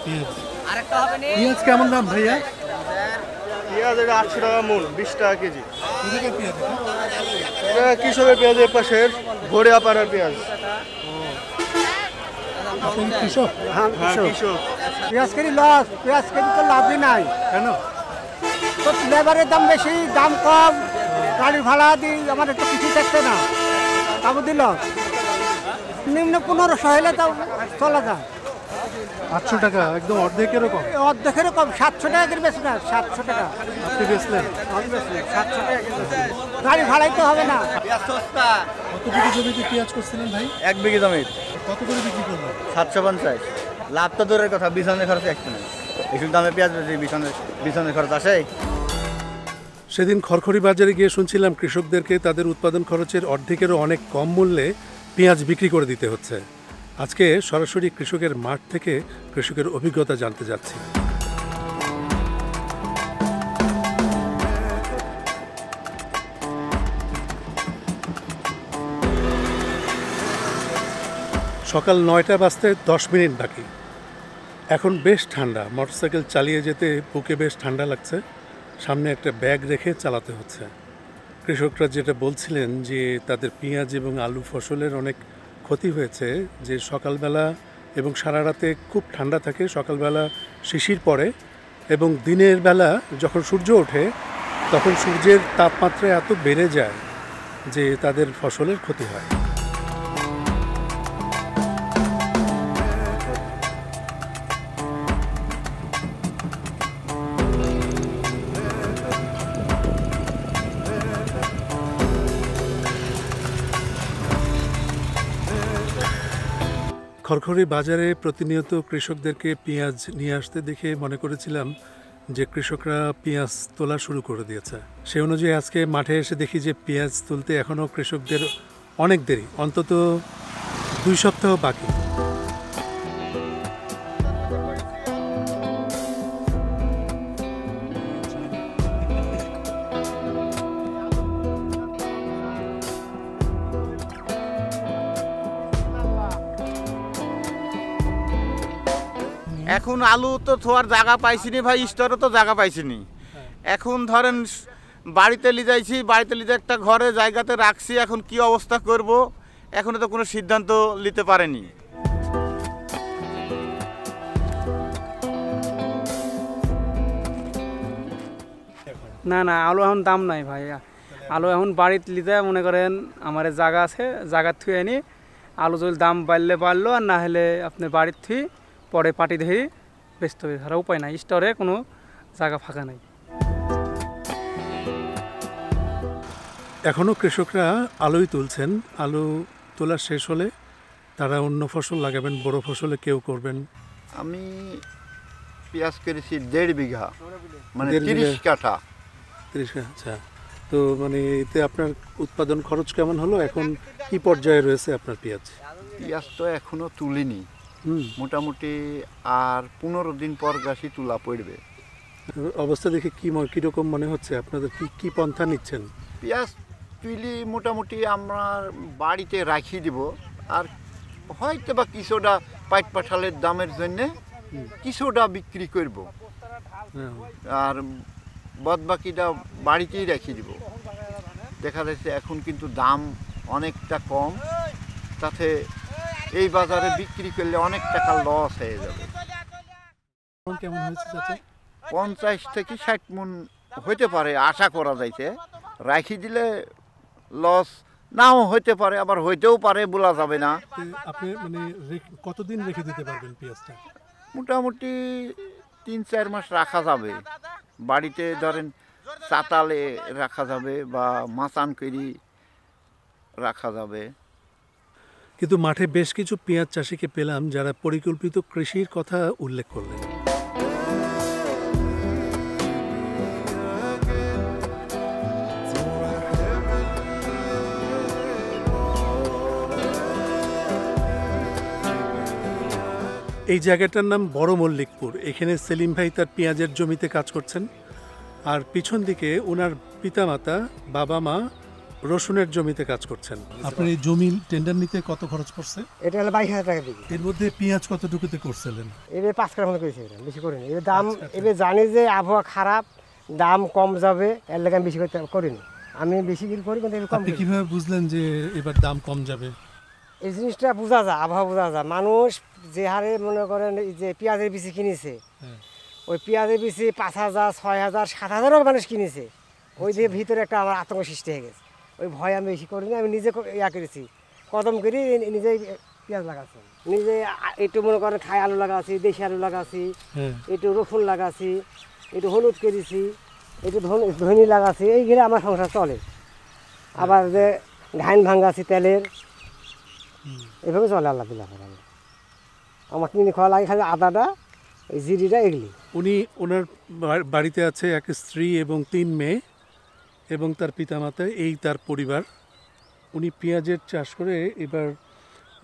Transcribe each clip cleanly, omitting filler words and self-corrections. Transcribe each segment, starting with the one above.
পেঁয়াজ কেমন দাম ভাইয়া? পেঁয়াজ এটা 800 টাকা মূল, 20 টাকা কেজি। এটা কৃষকের পেঁয়াজের পাশের ভরিয়া পাড়ার পেঁয়াজ। কৃষক? হ্যাঁ, কৃষক। পেঁয়াজ কেজি লস, পেঁয়াজ কেজি তো লাভই নাই। কেন? তো লেবারের দাম বেশি, দাম কম, গাড়ি ভাড়া দিই, আমাদের তো কিছু থাকছে না। তাও দিল নিম্ন 1500 হলে তাও চলা যায়। 800 টাকা, একদম অর্ধেকেরও কম। অর্ধেকেরও কম, 700 টাকা করে বেশি না, 700 টাকা আপনি বেচলেন? আমি বেশি 700 টাকা করে। গাড়ি ভাড়াই তো হবে না। কত বিঘি জমিতে পেঁয়াজ করছিলেন ভাই? 1 বিঘি জমি কত করে বিক্রি করলেন? 750। লাভ তো দূরের কথা, বিছনের খরচ একটু নেই। এইসব দামে পেঁয়াজ বিছনের খরচ আসে। সেদিন খড়খড়ি বাজারে গিয়ে শুনছিলাম কৃষকদেরকে তাদের উৎপাদন খরচের অর্ধেকেরও অনেক কম মূল্যে পেঁয়াজ বিক্রি করে দিতে হচ্ছে। আজকে সরাসরি কৃষকের মাঠ থেকে কৃষকের অভিজ্ঞতা জানতে যাচ্ছি। সকাল 9টা বাজতে 10 মিনিট বাকি। এখন বেশ ঠান্ডা, মোটরসাইকেল চালিয়ে যেতে বুকে বেশ ঠান্ডা লাগছে। সামনে একটা ব্যাগ রেখে চালাতে হচ্ছে। কৃষকরা যেটা বলছিলেন যে তাদের পেঁয়াজ এবং আলু ফসলের অনেক ক্ষতি হয়েছে, যে সকালবেলা এবং সারা রাতে খুব ঠান্ডা থাকে, সকালবেলা শিশির পড়ে এবং দিনের বেলা যখন সূর্য ওঠে তখন সূর্যের তাপমাত্রা এত বেড়ে যায় যে তাদের ফসলের ক্ষতি হয়। খড়খড়ি বাজারে প্রতিনিয়ত কৃষকদেরকে পেঁয়াজ নিয়ে আসতে দেখে মনে করেছিলাম যে কৃষকরা পেঁয়াজ তোলা শুরু করে দিয়েছে। সেই অনুযায়ী আজকে মাঠে এসে দেখি যে পেঁয়াজ তুলতে এখনও কৃষকদের অনেক দেরি, অন্তত 2 সপ্তাহ বাকি। এখন আলু তো থোয়ার জায়গা পাইছিনি ভাই, স্টোরে তো জায়গা পাইছিনি। এখন ধরেন বাড়িতে লিজাইছি, বাড়িতে লিজে একটা ঘরে জায়গাতে রাখছি। এখন কি অবস্থা করব এখনো তো কোনো সিদ্ধান্ত নিতে পারেনি। না না, আলু এখন দাম নাই ভাই। আলু এখন বাড়িতে লিতে মনে করেন আমার জায়গা আছে, জায়গা থুয়ে আনি আলু যদি দাম বাড়লে বাড়লো, আর না হলে আপনার বাড়ির থুই পরে পাটি ধরি বেচতে হবে, ধরা উপায় নাই, স্টোরে কোনো জায়গা ফাঁকা নাই। এখনও কৃষকরা আলুই তুলছেন। আলু তোলা শেষ হলে তারা অন্য ফসল লাগাবেন, বড় ফসলে কেউ করবেন। আমি পেঁয়াজ করেছি 1.5 বিঘা, মানে 1.5 30 কাঠা। 30, আচ্ছা। তো মানে এতে আপনার উৎপাদন খরচ কেমন হলো? এখন কি পর্যায়ে রয়েছে আপনার পেঁয়াজ? পেঁয়াজ তো এখনো তুলিনি, মোটামুটি আর 15 দিন পর গাছি তুলা পড়বে। অবস্থা দেখে কীরকম মনে হচ্ছে? আপনাদের কি পন্থা নিচ্ছেন? পেঁয়াজ তুলি মোটামুটি আমরা বাড়িতে রাখি দিব, আর হয়তো বা কিছুটা পাইট পাঠালের দামের জন্য কিছুটা বিক্রি করব, আর বাদ বাকিটা বাড়িতেই রেখে দিব। দেখা যাচ্ছে এখন কিন্তু দাম অনেকটা কম, তাতে এই বাজারে বিক্রি করলে অনেক টাকা লস হয়ে যাবে। কেমন হয়েছে চাচা? 50 থেকে 60 মণ হইতে পারে, আশা করা যাইছে। রাখি দিলে লস নাও হইতে পারে, আবার হইতেও পারে, বলা যাবে না। আপনি মানে কতদিন রেখে দিতে পারবেন পেঁয়াজটা? মোটামুটি 3-4 মাস রাখা যাবে। বাড়িতে ধরেন চাতালে রাখা যাবে বা মাচান করি রাখা যাবে। কিন্তু মাঠে বেশ কিছু পেঁয়াজ চাষিকে পেলাম যারা পরিকল্পিত কৃষির কথা উল্লেখ করলেন। এই জায়গাটার নাম বড় মল্লিকপুর। এখানে সেলিম ভাই তার পেঁয়াজের জমিতে কাজ করছেন, আর পিছন দিকে ওনার পিতামাতা, বাবা মা রসুনের জমিতে কাজ করছেন। আপনার এই জমি টেন্ডার নিতে কত খরচ পড়ছে? এটা হলো 22,000 টাকা বিঘি। এর মধ্যে পেঁয়াজ কতটুকুতে করছিলেন? এবার 5 কাঠার মতো করেছে, এটা বেশি করিনি। এবার দাম এবার জানি যে আবহাওয়া খারাপ, দাম কম যাবে, এর লাগে আমি বেশি করিনি। আমি বেশি করি কিন্তু এবার কম আপনি করি। কিভাবে বুঝলেন যে এবার দাম কম যাবে? এই জিনিসটা বোঝা যায়, আবহাওয়া বোঝা যায়। মানুষ যে হারে মনে করেন এই যে পেঁয়াজের বিচি কিনেছে, হ্যাঁ। ওই পেঁয়াজের বিচি 5,000, 6,000, 7,000 মানুষ কিনেছে। ওই যে ভিতরে একটা আমার আতঙ্ক সৃষ্টি হয়ে গেছে। ওই ভয় আমি বেশি করিনি, আমি নিজে ইয়া করেছি, কদম করি নিজেই পেঁয়াজ লাগাচ্ছি। নিজে একটু মনে করেন খাই আলু লাগাচ্ছি, দেশি আলু লাগাচ্ছি, হ্যাঁ। একটু রসুন লাগাচ্ছি, একটু হলুদ করেছি, একটু ধনি লাগাচ্ছি, এই ঘিরে আমার সংসার চলে। আবার যে ধান ভাঙাচ্ছি তেলের, এভাবে চলে আল্লাহ দিল্লাহ। আমার কিনে খাওয়া লাগে খালি আদাটা, এই জিরিটা, এগুলি। উনি ওনার বাড়িতে আছে এক স্ত্রী এবং 3 মেয়ে এবং তার পিতামাতা, এই তার পরিবার। উনি পেঁয়াজের চাষ করে এবার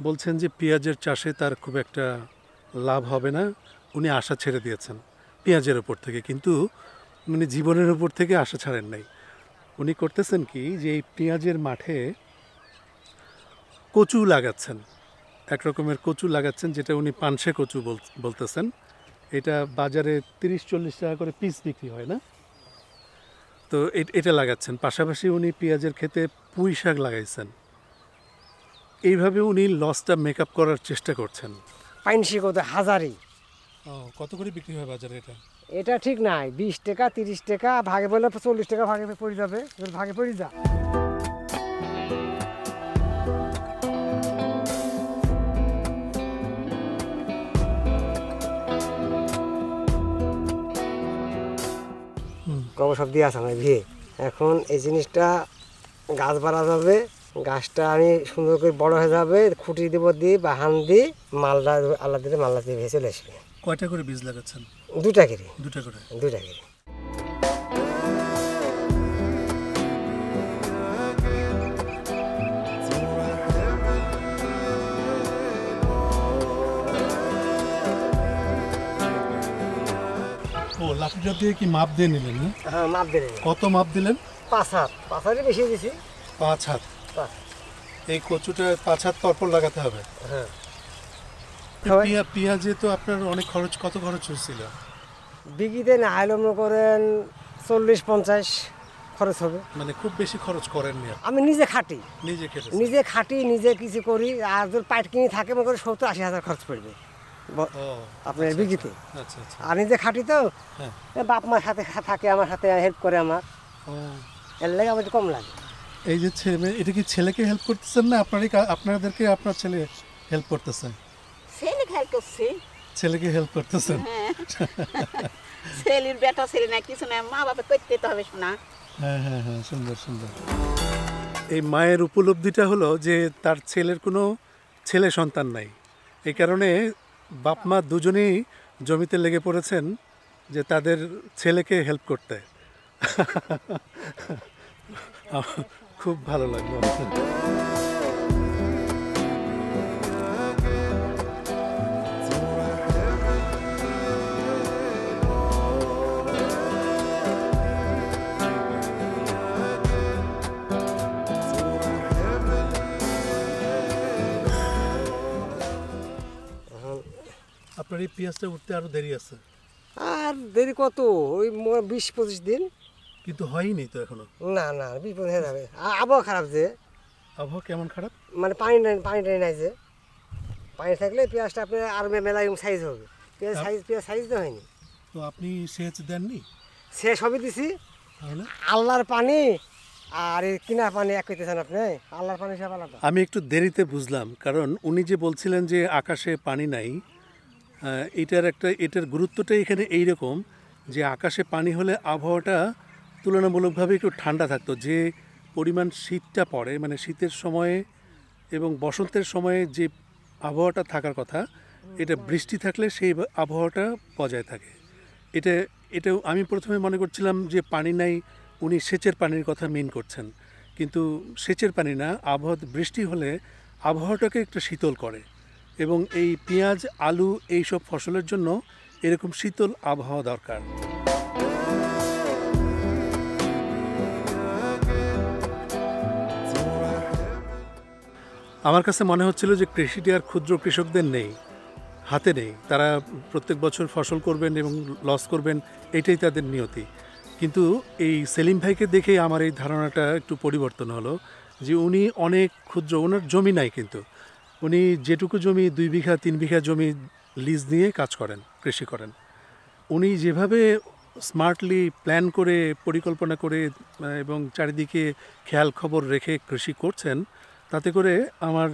বলছেন যে পেঁয়াজের চাষে তার খুব একটা লাভ হবে না। উনি আশা ছেড়ে দিয়েছেন পেঁয়াজের ওপর থেকে, কিন্তু মানে জীবনের ওপর থেকে আশা ছাড়েন নাই। উনি করতেছেন কি, যে এই পেঁয়াজের মাঠে কচু লাগাচ্ছেন, এক রকমের কচু লাগাচ্ছেন, যেটা উনি পানসে কচু বলতেছেন। এটা বাজারে 30-40 টাকা করে পিস বিক্রি হয় না? তো এটা লাগাচ্ছেন। পাশাপাশি উনি পেঁয়াজের ক্ষেতে পুঁই শাক লাগাইছেন। এইভাবে উনি লসটা মেকআপ করার চেষ্টা করছেন। পাইনশি কত হাজারি, কত করে বিক্রি হয় বাজারে এটা? এটা ঠিক নাই। 20 টাকা, 30 টাকা, ভাগে বললে 40 টাকা ভাগে পড়ে যাবে, ভাগে পড়ে যা। গোবর সব দিয়ে আসা আমার ভিয়ে। এখন এই জিনিসটা গাছ বাড়া যাবে, গাছটা আমি সুন্দর করে বড় হয়ে যাবে, খুঁটি দেবো দিয়ে বা হান দিয়ে মালটা আল্লাহ দিলে মালটা দিয়ে ভেসে চলে আসবে। কয়টা করে বীজ লাগাচ্ছেন? 2টা করে। 2টা করে। 2টা করে। ও, লাঠিটা দিয়ে কি মাপ দিয়ে নিলেন? না, হ্যাঁ, মাপ দিলে। কত মাপ দিলেন? 5 হাত। 5 হাতে বেশি দিছি। 5 হাত। 5। এই কচুটা 5 হাত পরপর লাগাতে হবে। হ্যাঁ। পেঁয়াজে তো আপনার অনেক খরচ, কত খরচ হয়েছিল? বিঘিতে না হলে মনে করেন 40-50 খরচ হবে। মানে খুব বেশি খরচ করেননি আপনি? আমি নিজে খাটি, নিজে খেটেছেন? নিজে খাটি, নিজে কিছু করি। আর যদি পাইট কিনে থাকে মনে করেন 70-80 হাজার খরচ পড়বে ও, আপনার বিঘিতে। আচ্ছা আচ্ছা। আর নিজে খাটি তো, হ্যাঁ। বাপ মার সাথে থাকে, আমার সাথে হেল্প করে আমার, ও, এর লাগে আমার একটু কম লাগে। এই যে ছেলে, এটা কি ছেলেকে হেল্প করতেছেন না আপনাদেরকে আপনার ছেলে হেল্প করতেছেন? ছেলে খেয়াল করছি, ছেলেকে হেল্প করতেছেন? ছেলের বেটা ছেলে না কিছু না, মা বাবা করতে তো হবে শোনা। হ্যাঁ হ্যাঁ হ্যাঁ, সুন্দর সুন্দর। এই মায়ের উপলব্ধিটা হলো যে তার ছেলের কোনো ছেলে সন্তান নাই, এই কারণে বাপ মা দুজনেই জমিতে লেগে পড়েছেন যে তাদের ছেলেকে হেল্প করতে। খুব ভালো লাগলো। আপনার এই পেঁয়াজটা উঠতে আরো দেরি আছে? আর দেরি কত, ওই 20-25 দিন। কিন্তু হয়নি তো এখনো? না না, 20 হয়ে যাবে। আবহাওয়া খারাপ যে। আবহাওয়া কেমন খারাপ? মানে পানি নাই যে। পানি থাকলে পেঁয়াজটা আপনার আর মেলা সাইজ হবে। পেঁয়াজ সাইজ তো হয়নি। তো আপনি সেচ দেননি? সে সবই দিছি। তাহলে আল্লাহর পানি আর এই কিনার পানি এক করতেছেন আপনি? আল্লাহর পানি সব আলাদা। আমি একটু দেরিতে বুঝলাম, কারণ উনি যে বলছিলেন যে আকাশে পানি নাই, এটার গুরুত্বটা এখানে এইরকম যে আকাশে পানি হলে আবহাওয়াটা তুলনামূলকভাবে একটু ঠান্ডা থাকতো। যে পরিমাণ শীতটা পড়ে, মানে শীতের সময়ে এবং বসন্তের সময়ে যে আবহাওয়াটা থাকার কথা, এটা বৃষ্টি থাকলে সেই আবহাওয়াটা বজায় থাকে। এটাও আমি প্রথমে মনে করছিলাম যে পানি নাই, উনি সেচের পানির কথা মিন করছেন, কিন্তু সেচের পানি না, বৃষ্টি হলে আবহাওয়াটাকে একটু শীতল করে, এবং এই পেঁয়াজ, আলু, এইসব ফসলের জন্য এরকম শীতল আবহাওয়া দরকার। আমার কাছে মনে হচ্ছিল যে কৃষিটি আর ক্ষুদ্র কৃষকদের নেই, হাতে নেই। তারা প্রত্যেক বছর ফসল করবেন এবং লস করবেন, এটাই তাদের নিয়তি। কিন্তু এই সেলিম ভাইকে দেখেই আমার এই ধারণাটা একটু পরিবর্তন হলো যে উনি অনেক ক্ষুদ্র, ওনার জমি নাই, কিন্তু উনি যেটুকু জমি 2 বিঘা 3 বিঘা জমি লিজ নিয়ে কাজ করেন, কৃষি করেন। উনি যেভাবে স্মার্টলি প্ল্যান করে, পরিকল্পনা করে এবং চারিদিকে খেয়াল খবর রেখে কৃষি করছেন, তাতে করে আমার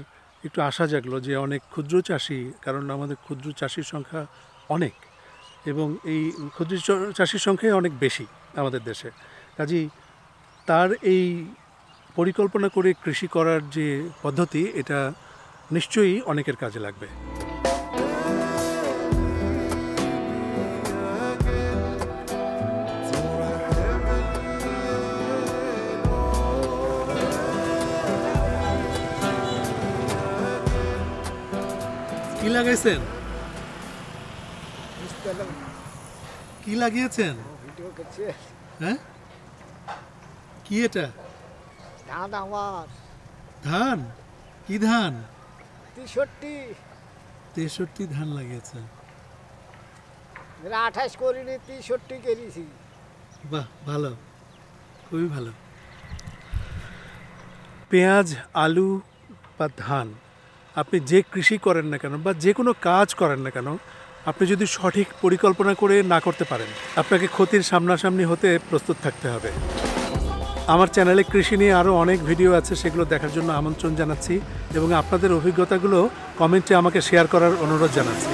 একটু আশা জাগলো যে অনেক ক্ষুদ্র চাষি, কারণ আমাদের ক্ষুদ্র চাষির সংখ্যা অনেক এবং এই ক্ষুদ্র চাষির সংখ্যাই অনেক বেশি আমাদের দেশে। কাজেই তার এই পরিকল্পনা করে কৃষি করার যে পদ্ধতি, এটা নিশ্চয়ই অনেকের কাজে লাগবে। কি লাগাইছেন? কি লাগিয়েছেন? হ্যাঁ, কি এটা? ধান আমার ধান? কি ধান? 63 ধান লাগিয়েছেন। 28 করিনি, 63 কেরিছি। বাহ, ভালো, খুবই ভালো। পেঁয়াজ, আলু বা ধান, আপনি যে কৃষি করেন না কেন বা যে কোনো কাজ করেন না কেন, আপনি যদি সঠিক পরিকল্পনা করে না করতে পারেন, আপনাকে ক্ষতির সামনাসামনি হতে প্রস্তুত থাকতে হবে। আমার চ্যানেলে কৃষি নিয়ে আরও অনেক ভিডিও আছে, সেগুলো দেখার জন্য আমন্ত্রণ জানাচ্ছি এবং আপনাদের অভিজ্ঞতাগুলো কমেন্টে আমাকে শেয়ার করার অনুরোধ জানাচ্ছি।